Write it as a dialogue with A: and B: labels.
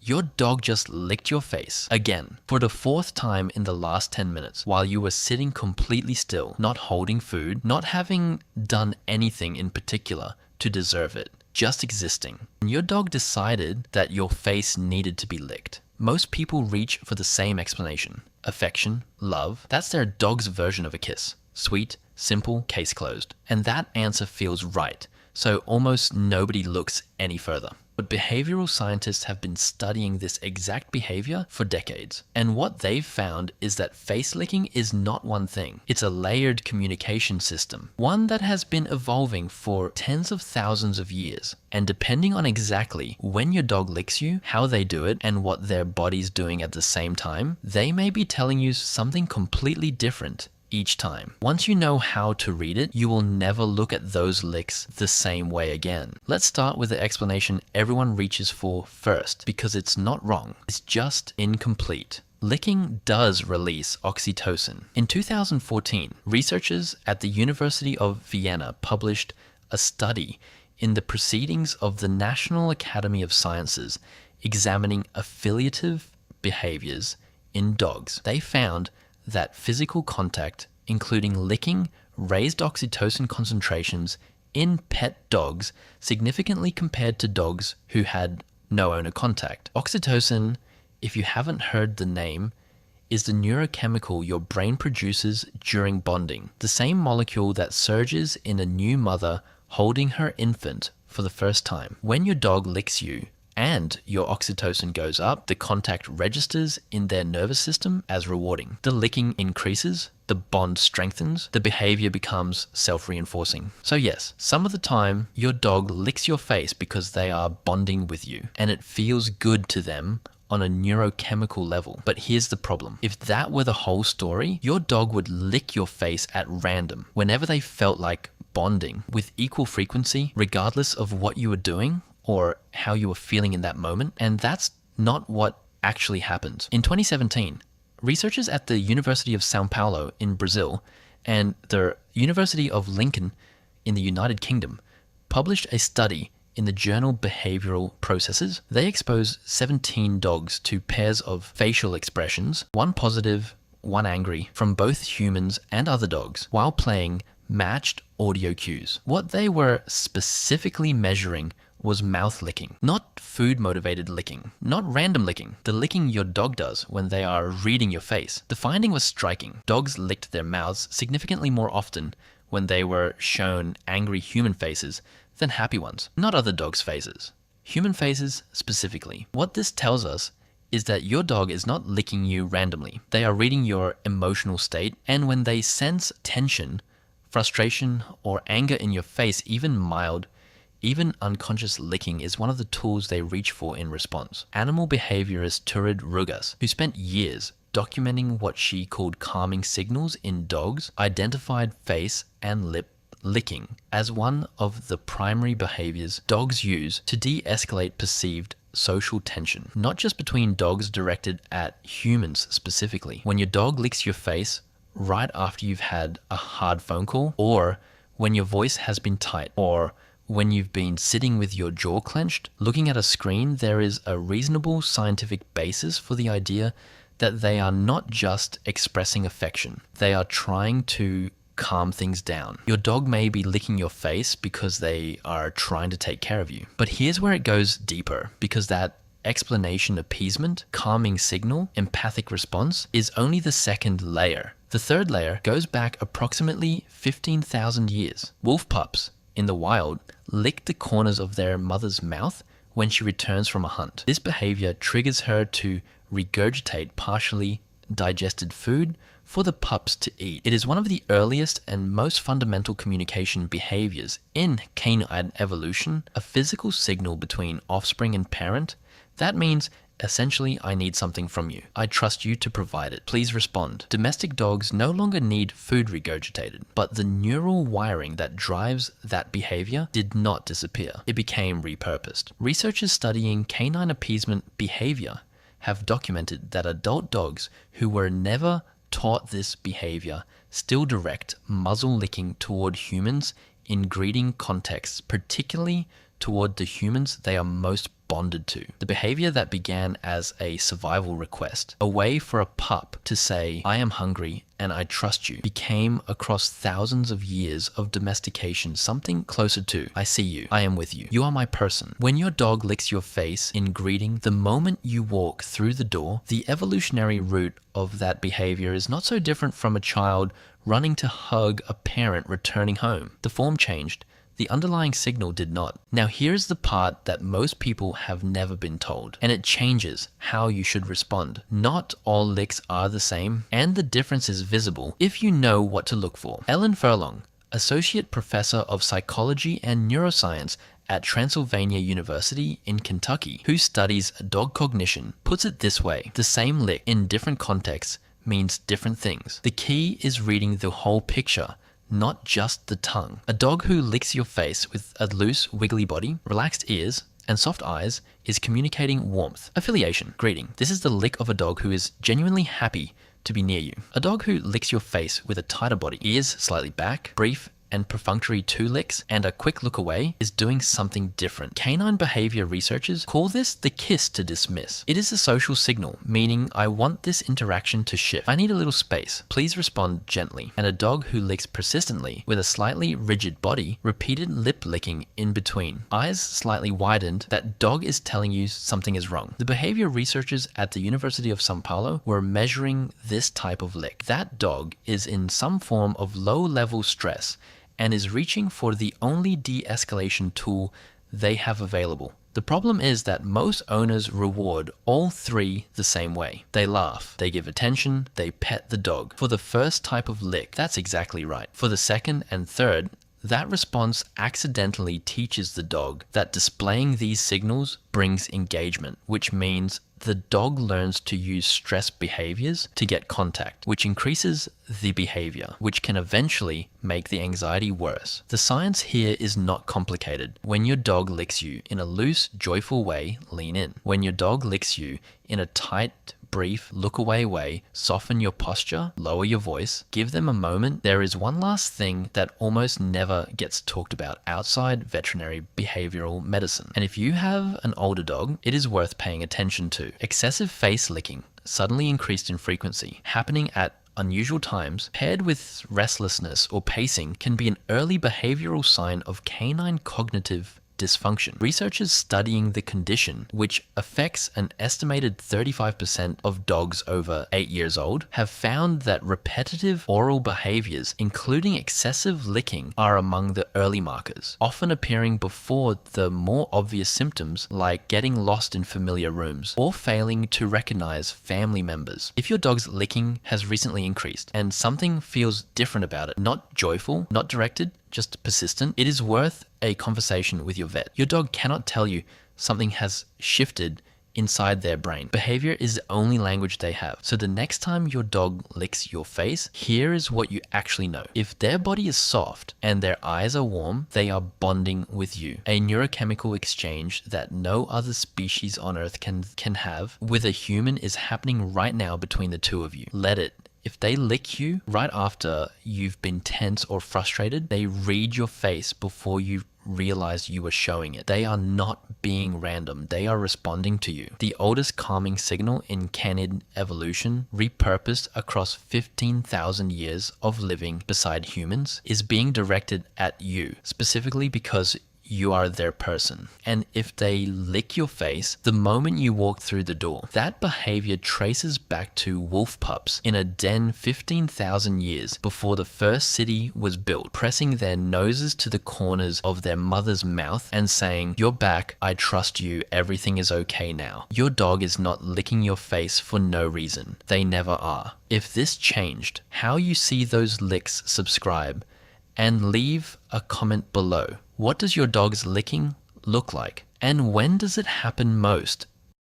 A: Your dog just licked your face again for the fourth time in the last 10 minutes while you were sitting completely still, not holding food, not having done anything in particular to deserve it, just existing. And your dog decided that your face needed to be licked. Most people reach for the same explanation. Affection, love, that's their dog's version of a kiss. Sweet, simple, case closed. And that answer feels right, so almost nobody looks any further. But behavioral scientists have been studying this exact behavior for decades. And what they've found is that face licking is not one thing. It's a layered communication system, one that has been evolving for tens of thousands of years. And depending on exactly when your dog licks you, how they do it, and what their body's doing at the same time, they may be telling you something completely different each time. Once you know how to read it, you will never look at those licks the same way again. Let's start with the explanation everyone reaches for first, because it's not wrong, it's just incomplete. Licking does release oxytocin. In 2014, researchers at the University of Vienna published a study in the Proceedings of the National Academy of Sciences examining affiliative behaviors in dogs. They found that physical contact, including licking, raised oxytocin concentrations in pet dogs significantly compared to dogs who had no owner contact. Oxytocin, if you haven't heard the name, is the neurochemical your brain produces during bonding, the same molecule that surges in a new mother holding her infant for the first time. When your dog licks you, and your oxytocin goes up, the contact registers in their nervous system as rewarding. The licking increases, the bond strengthens, the behavior becomes self-reinforcing. So yes, some of the time, your dog licks your face because they are bonding with you, and it feels good to them on a neurochemical level. But here's the problem. If that were the whole story, your dog would lick your face at random, whenever they felt like bonding, with equal frequency, regardless of what you were doing, or how you were feeling in that moment, and that's not what actually happens. In 2017, researchers at the University of São Paulo in Brazil and the University of Lincoln in the United Kingdom published a study in the journal Behavioural Processes. They exposed 17 dogs to pairs of facial expressions, one positive, one angry, from both humans and other dogs, while playing matched audio cues. What they were specifically measuring was mouth licking, not food-motivated licking, not random licking, the licking your dog does when they are reading your face. The finding was striking. Dogs licked their mouths significantly more often when they were shown angry human faces than happy ones, not other dogs' faces. Human faces specifically. What this tells us is that your dog is not licking you randomly. They are reading your emotional state, and when they sense tension, frustration, or anger in your face, even mild, even unconscious licking is one of the tools they reach for in response. Animal behaviorist Turid Rugaas, who spent years documenting what she called calming signals in dogs, identified face and lip licking as one of the primary behaviors dogs use to de-escalate perceived social tension, not just between dogs directed at humans specifically. When your dog licks your face right after you've had a hard phone call, or when your voice has been tight, or when you've been sitting with your jaw clenched, looking at a screen, there is a reasonable scientific basis for the idea that they are not just expressing affection. They are trying to calm things down. Your dog may be licking your face because they are trying to take care of you. But here's where it goes deeper, because that explanation, appeasement, calming signal, empathic response is only the second layer. The third layer goes back approximately 15,000 years. Wolf pups in the wild lick the corners of their mother's mouth when she returns from a hunt. This behavior triggers her to regurgitate partially digested food for the pups to eat. It is one of the earliest and most fundamental communication behaviors in canine evolution, a physical signal between offspring and parent. That means, essentially, I need something from you. I trust you to provide it. Please respond. Domestic dogs no longer need food regurgitated, but the neural wiring that drives that behavior did not disappear. It became repurposed. Researchers studying canine appeasement behavior have documented that adult dogs who were never taught this behavior still direct muzzle licking toward humans in greeting contexts, particularly toward the humans they are most bonded to. The behavior that began as a survival request, a way for a pup to say, I am hungry and I trust you, became across thousands of years of domestication something closer to, I see you, I am with you, you are my person. When your dog licks your face in greeting, the moment you walk through the door, the evolutionary root of that behavior is not so different from a child running to hug a parent returning home. The form changed. The underlying signal did not. Now here's the part that most people have never been told, and it changes how you should respond. Not all licks are the same, and the difference is visible if you know what to look for. Ellen Furlong, Associate Professor of Psychology and Neuroscience at Transylvania University in Kentucky, who studies dog cognition, puts it this way: the same lick in different contexts means different things. The key is reading the whole picture, not just the tongue. A dog who licks your face with a loose, wiggly body, relaxed ears, and soft eyes is communicating warmth. Affiliation, greeting. This is the lick of a dog who is genuinely happy to be near you. A dog who licks your face with a tighter body, ears slightly back, brief and perfunctory 2 licks, and a quick look away is doing something different. Canine behavior researchers call this the kiss to dismiss. It is a social signal, meaning I want this interaction to shift. I need a little space. Please respond gently. And a dog who licks persistently with a slightly rigid body, repeated lip licking in between, eyes slightly widened, that dog is telling you something is wrong. The behavior researchers at the University of São Paulo were measuring this type of lick. That dog is in some form of low-level stress and is reaching for the only de-escalation tool they have available. The problem is that most owners reward all 3 the same way. They laugh, they give attention, they pet the dog. For the first type of lick, that's exactly right. For the second and third, that response accidentally teaches the dog that displaying these signals brings engagement, which means the dog learns to use stress behaviors to get contact, which increases the behavior, which can eventually make the anxiety worse. The science here is not complicated. When your dog licks you in a loose, joyful way, lean in. When your dog licks you in a tight, brief, look away way, soften your posture, lower your voice, give them a moment. There is one last thing that almost never gets talked about outside veterinary behavioral medicine. And if you have an older dog, it is worth paying attention to. Excessive face licking, suddenly increased in frequency, happening at unusual times, paired with restlessness or pacing, can be an early behavioral sign of canine cognitive dysfunction. Researchers studying the condition, which affects an estimated 35% of dogs over 8 years old, have found that repetitive oral behaviors, including excessive licking, are among the early markers, often appearing before the more obvious symptoms like getting lost in familiar rooms or failing to recognize family members. If your dog's licking has recently increased and something feels different about it, not joyful, not directed, just persistent, it is worth a conversation with your vet. Your dog cannot tell you something has shifted inside their brain. Behavior is the only language they have. So the next time your dog licks your face, here is what you actually know. If their body is soft and their eyes are warm, they are bonding with you. A neurochemical exchange that no other species on earth can have with a human is happening right now between the two of you. Let it. If they lick you right after you've been tense or frustrated, they read your face before you realize you were showing it. They are not being random. They are responding to you. The oldest calming signal in canid evolution, repurposed across 15,000 years of living beside humans, is being directed at you, specifically because you are their person. And if they lick your face the moment you walk through the door, that behavior traces back to wolf pups in a den 15,000 years before the first city was built, pressing their noses to the corners of their mother's mouth and saying, "You're back, I trust you, everything is okay now." Your dog is not licking your face for no reason. They never are. If this changed how you see those licks, subscribe and leave a comment below. What does your dog's licking look like? And when does it happen most?